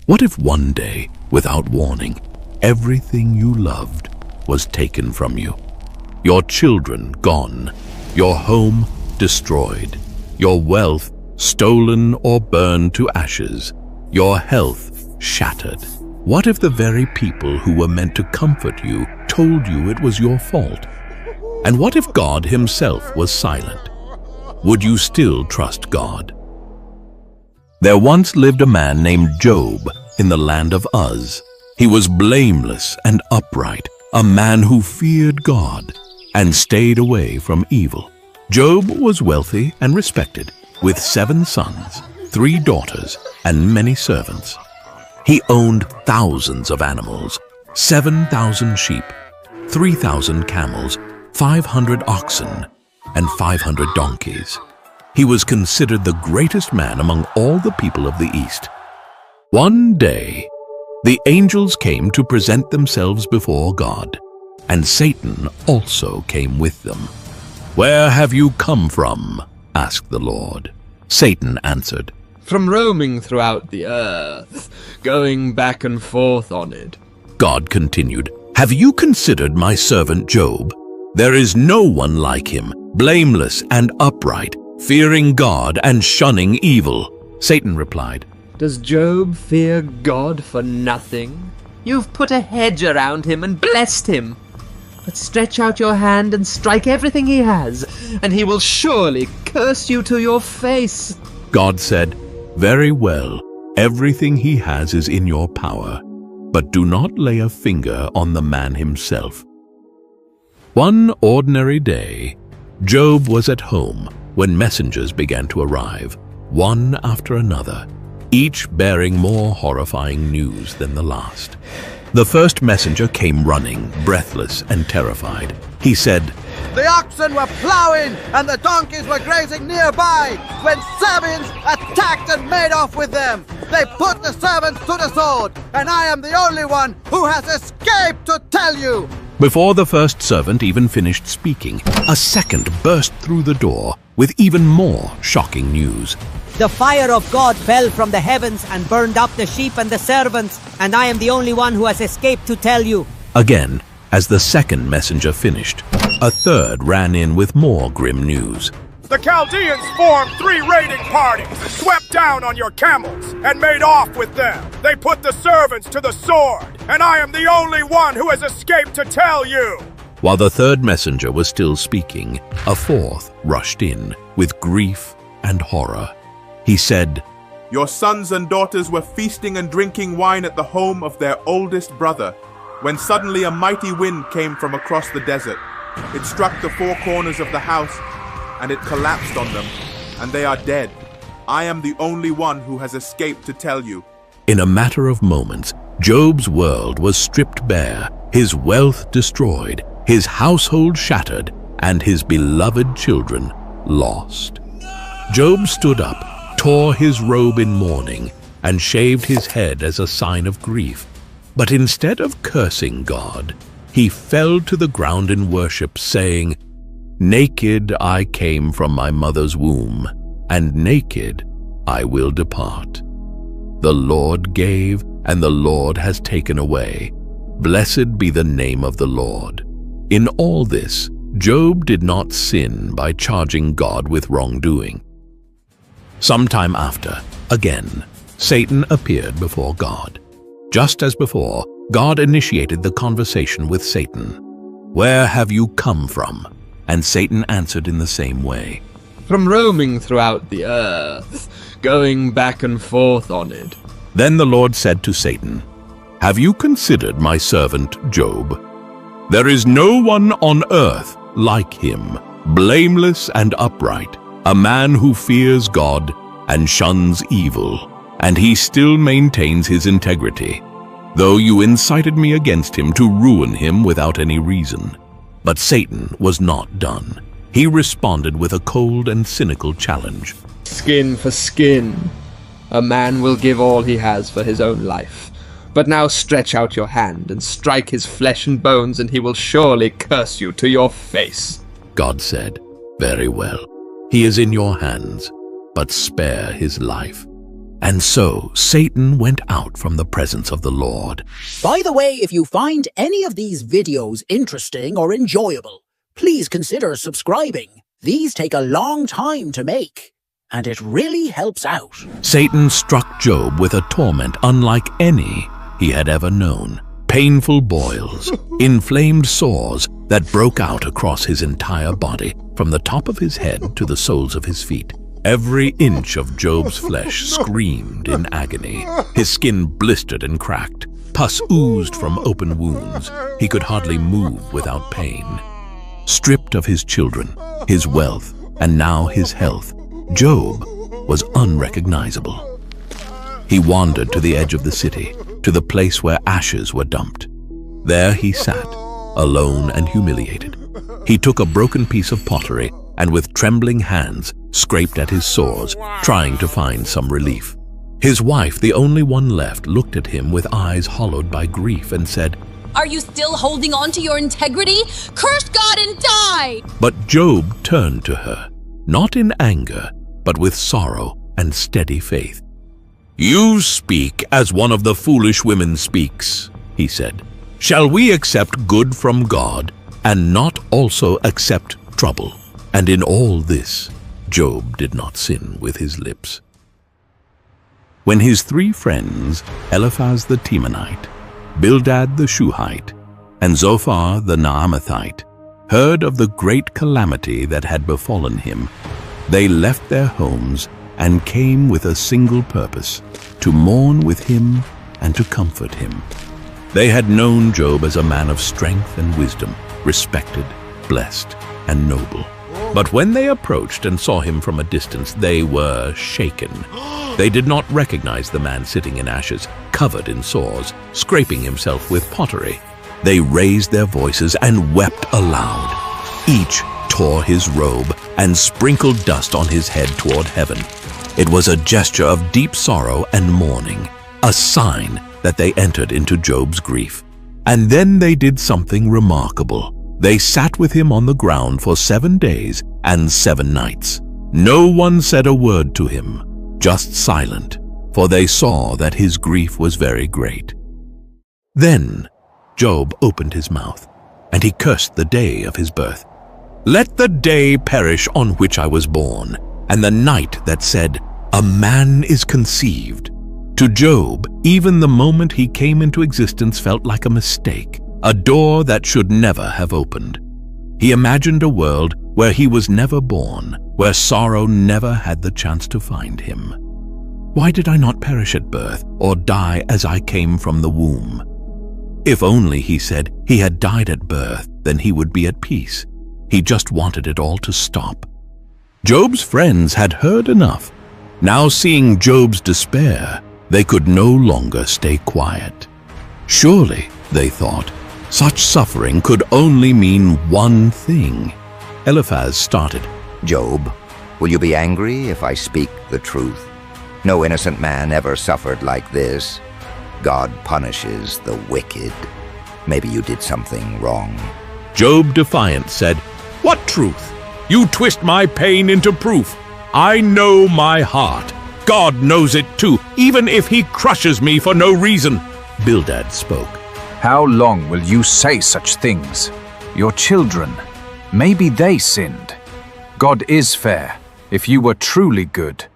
What if one day, without warning, everything you loved was taken from you? Your children gone, your home destroyed, your wealth stolen or burned to ashes, your health shattered. What if the very people who were meant to comfort you told you it was your fault? And what if God himself was silent? Would you still trust God? There once lived a man named Job in the land of Uz. He was blameless and upright, a man who feared God and stayed away from evil. Job was wealthy and respected, with 7 sons, 3 daughters, and many servants. He owned thousands of animals, 7,000 sheep, 3,000 camels, 500 oxen, and 500 donkeys. He was considered the greatest man among all the people of the East. One day, the angels came to present themselves before God, and Satan also came with them. "Where have you come from?" asked the Lord. Satan answered, "From roaming throughout the earth, going back and forth on it." God continued, "Have you considered my servant Job? There is no one like him, blameless and upright, fearing God and shunning evil." Satan replied, "Does Job fear God for nothing? You've put a hedge around him and blessed him. But stretch out your hand and strike everything he has, and he will surely curse you to your face." God said, "Very well, everything he has is in your power, but do not lay a finger on the man himself." One ordinary day, Job was at home when messengers began to arrive, one after another, each bearing more horrifying news than the last. The first messenger came running, breathless and terrified. He said, "The oxen were plowing and the donkeys were grazing nearby when Sabeans attacked and made off with them. They put the servants to the sword, and I am the only one who has escaped to tell you." Before the first servant even finished speaking, a second burst through the door with even more shocking news. "The fire of God fell from the heavens and burned up the sheep and the servants, and I am the only one who has escaped to tell you." Again, as the second messenger finished, a third ran in with more grim news. "The Chaldeans formed 3 raiding parties, swept down on your camels, and made off with them. They put the servants to the sword, and I am the only one who has escaped to tell you." While the third messenger was still speaking, a fourth rushed in with grief and horror. He said, "Your sons and daughters were feasting and drinking wine at the home of their oldest brother, when suddenly a mighty wind came from across the desert. It struck the 4 corners of the house, and it collapsed on them, and they are dead. I am the only one who has escaped to tell you." In a matter of moments, Job's world was stripped bare, his wealth destroyed, his household shattered, and his beloved children lost. Job stood up, tore his robe in mourning, and shaved his head as a sign of grief. But instead of cursing God, he fell to the ground in worship, saying, "Naked I came from my mother's womb, and naked I will depart. The Lord gave, and the Lord has taken away. Blessed be the name of the Lord." In all this, Job did not sin by charging God with wrongdoing. Sometime after, again, Satan appeared before God. Just as before, God initiated the conversation with Satan. "Where have you come from?" And Satan answered in the same way. "From roaming throughout the earth, going back and forth on it." Then the Lord said to Satan, "Have you considered my servant Job? There is no one on earth like him, blameless and upright, a man who fears God and shuns evil, and he still maintains his integrity, though you incited me against him to ruin him without any reason." But Satan was not done. He responded with a cold and cynical challenge. "Skin for skin. A man will give all he has for his own life. But now stretch out your hand and strike his flesh and bones, and he will surely curse you to your face." God said, "Very well. He is in your hands, but spare his life." And so Satan went out from the presence of the Lord. By the way, if you find any of these videos interesting or enjoyable, please consider subscribing. These take a long time to make, and it really helps out. Satan struck Job with a torment unlike any he had ever known. Painful boils, inflamed sores that broke out across his entire body, from the top of his head to the soles of his feet. Every inch of Job's flesh screamed in agony. His skin blistered and cracked. Pus oozed from open wounds. He could hardly move without pain. Stripped of his children, his wealth, and now his health, Job was unrecognizable. He wandered to the edge of the city, to the place where ashes were dumped. There he sat, alone and humiliated. He took a broken piece of pottery and with trembling hands scraped at his sores, trying to find some relief. His wife, the only one left, looked at him with eyes hollowed by grief and said, "Are you still holding on to your integrity? Curse God and die!" But Job turned to her, not in anger, but with sorrow and steady faith. "You speak as one of the foolish women speaks," he said. "Shall we accept good from God and not also accept trouble?" And in all this, Job did not sin with his lips. When his 3 friends, Eliphaz the Temanite, Bildad the Shuhite, and Zophar the Naamathite, heard of the great calamity that had befallen him, they left their homes and came with a single purpose, to mourn with him and to comfort him. They had known Job as a man of strength and wisdom, respected, blessed, and noble. But when they approached and saw him from a distance, they were shaken. They did not recognize the man sitting in ashes, covered in sores, scraping himself with pottery. They raised their voices and wept aloud. Each tore his robe and sprinkled dust on his head toward heaven. It was a gesture of deep sorrow and mourning, a sign that they entered into Job's grief. And then they did something remarkable. They sat with him on the ground for 7 days and 7 nights. No one said a word to him, just silent, for they saw that his grief was very great. Then Job opened his mouth, and he cursed the day of his birth. "Let the day perish on which I was born, and the night that said, 'A man is conceived.'" To Job, even the moment he came into existence felt like a mistake, a door that should never have opened. He imagined a world where he was never born, where sorrow never had the chance to find him. Why did I not perish at birth or die as I came from the womb? If only, he said, he had died at birth, then he would be at peace. He just wanted it all to stop. Job's friends had heard enough. Now, seeing Job's despair, they could no longer stay quiet. Surely, they thought, such suffering could only mean one thing. Eliphaz started. "Job, will you be angry if I speak the truth? No innocent man ever suffered like this. God punishes the wicked. Maybe you did something wrong." Job, defiant, said, "What truth? You twist my pain into proof. I know my heart. God knows it too, even if he crushes me for no reason." Bildad spoke. "How long will you say such things? Your children, maybe they sinned. God is fair. If you were truly good,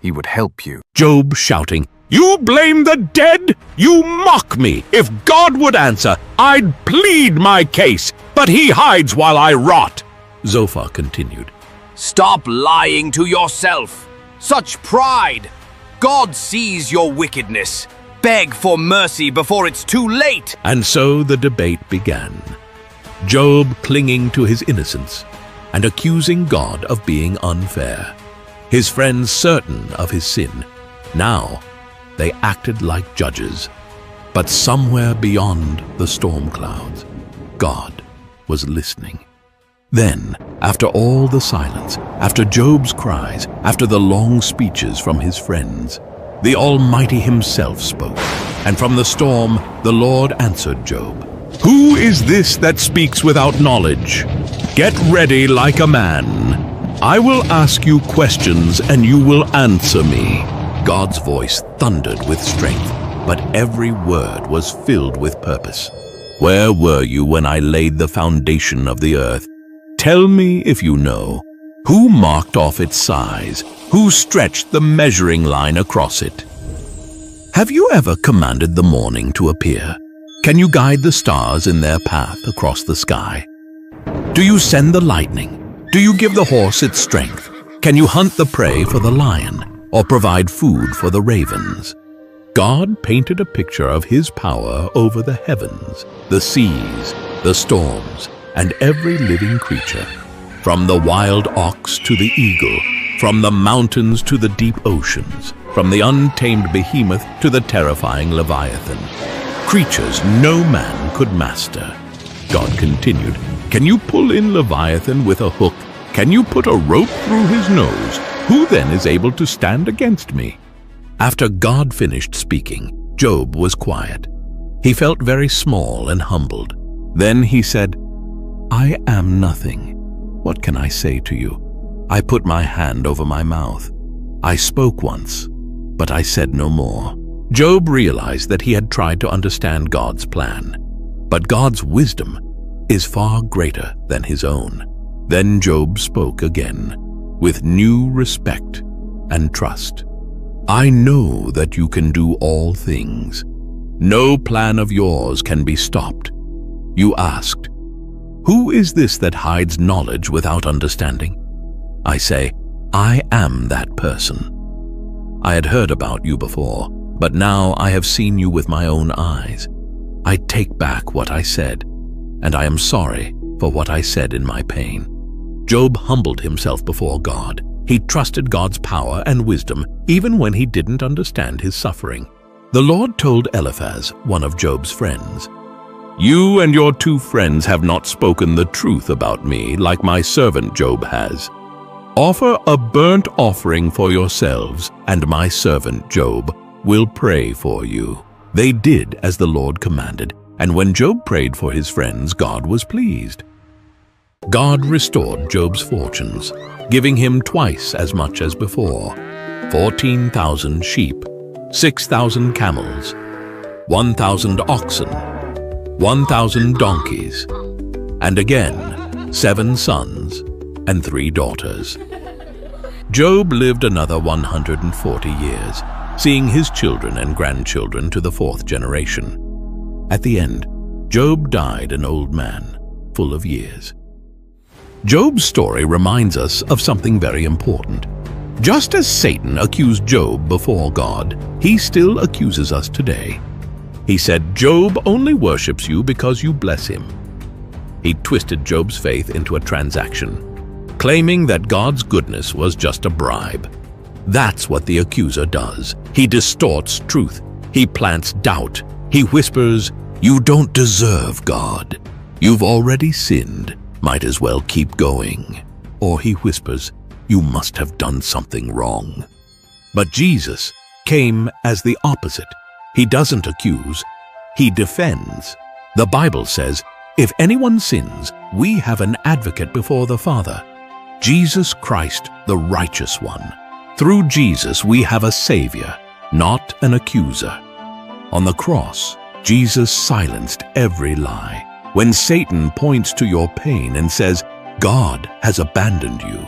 he would help you." Job shouting, "You blame the dead? You mock me! If God would answer, I'd plead my case, but he hides while I rot." Zophar continued, "Stop lying to yourself. Such pride! God sees your wickedness. Beg for mercy before it's too late." And so the debate began. Job clinging to his innocence and accusing God of being unfair. His friends certain of his sin. Now they acted like judges. But somewhere beyond the storm clouds, God was listening. Then, after all the silence, after Job's cries, after the long speeches from his friends, the Almighty himself spoke, and from the storm the Lord answered Job. "Who is this that speaks without knowledge? Get ready like a man. I will ask you questions and you will answer me. God's voice thundered with strength, but every word was filled with purpose. Where were you when I laid the foundation of the earth? Tell me if you know. Who marked off its size? Who stretched the measuring line across it? Have you ever commanded the morning to appear? Can you guide the stars in their path across the sky? Do you send the lightning? Do you give the horse its strength? Can you hunt the prey for the lion or provide food for the ravens? God painted a picture of his power over the heavens, the seas, the storms, and every living creature. From the wild ox to the eagle, from the mountains to the deep oceans, from the untamed behemoth to the terrifying leviathan. Creatures no man could master. God continued, can you pull in Leviathan with a hook? Can you put a rope through his nose? Who then is able to stand against me? After God finished speaking, Job was quiet. He felt very small and humbled. Then he said, I am nothing. What can I say to you? I put my hand over my mouth. I spoke once, but I said no more. Job realized that he had tried to understand God's plan, but God's wisdom is far greater than his own. Then Job spoke again, with new respect and trust. I know that you can do all things. No plan of yours can be stopped. You asked, who is this that hides knowledge without understanding? I say, I am that person. I had heard about you before, but now I have seen you with my own eyes. I take back what I said, and I am sorry for what I said in my pain. Job humbled himself before God. He trusted God's power and wisdom even when he didn't understand his suffering. The Lord told Eliphaz, one of Job's friends, you and your 2 friends have not spoken the truth about me like my servant Job has. Offer a burnt offering for yourselves, and my servant Job will pray for you. They did as the Lord commanded, and when Job prayed for his friends, God was pleased. God restored Job's fortunes, giving him twice as much as before, 14,000 sheep, 6,000 camels, 1,000 oxen, 1,000 donkeys, and again 7 sons and 3 daughters. Job lived another 140 years, seeing his children and grandchildren to the 4th generation. At the end, Job died an old man, full of years. Job's story reminds us of something very important. Just as Satan accused Job before God, he still accuses us today. He said, Job only worships you because you bless him. He twisted Job's faith into a transaction, claiming that God's goodness was just a bribe. That's what the accuser does. He distorts truth. He plants doubt. He whispers, you don't deserve God. You've already sinned. Might as well keep going. Or he whispers, you must have done something wrong. But Jesus came as the opposite. He doesn't accuse, he defends. The Bible says, if anyone sins, we have an advocate before the Father, Jesus Christ, the righteous one. Through Jesus, we have a Savior, not an accuser. On the cross, Jesus silenced every lie. When Satan points to your pain and says, God has abandoned you,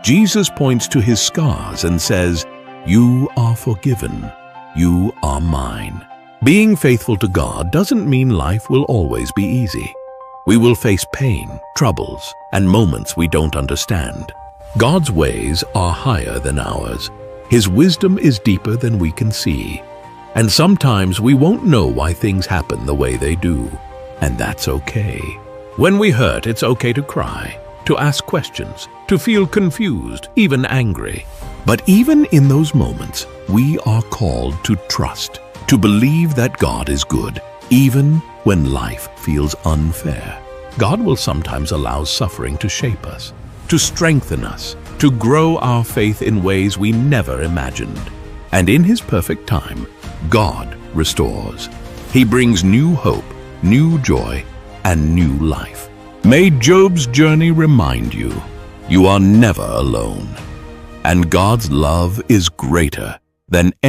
Jesus points to his scars and says, you are forgiven. You are mine. Being faithful to God doesn't mean life will always be easy. We will face pain, troubles, and moments we don't understand. God's ways are higher than ours. His wisdom is deeper than we can see. And sometimes we won't know why things happen the way they do. And that's okay. When we hurt, it's okay to cry, to ask questions, to feel confused, even angry. But even in those moments, we are called to trust, to believe that God is good, even when life feels unfair. God will sometimes allow suffering to shape us, to strengthen us, to grow our faith in ways we never imagined. And in His perfect time, God restores. He brings new hope, new joy, and new life. May Job's journey remind you, you are never alone. And God's love is greater than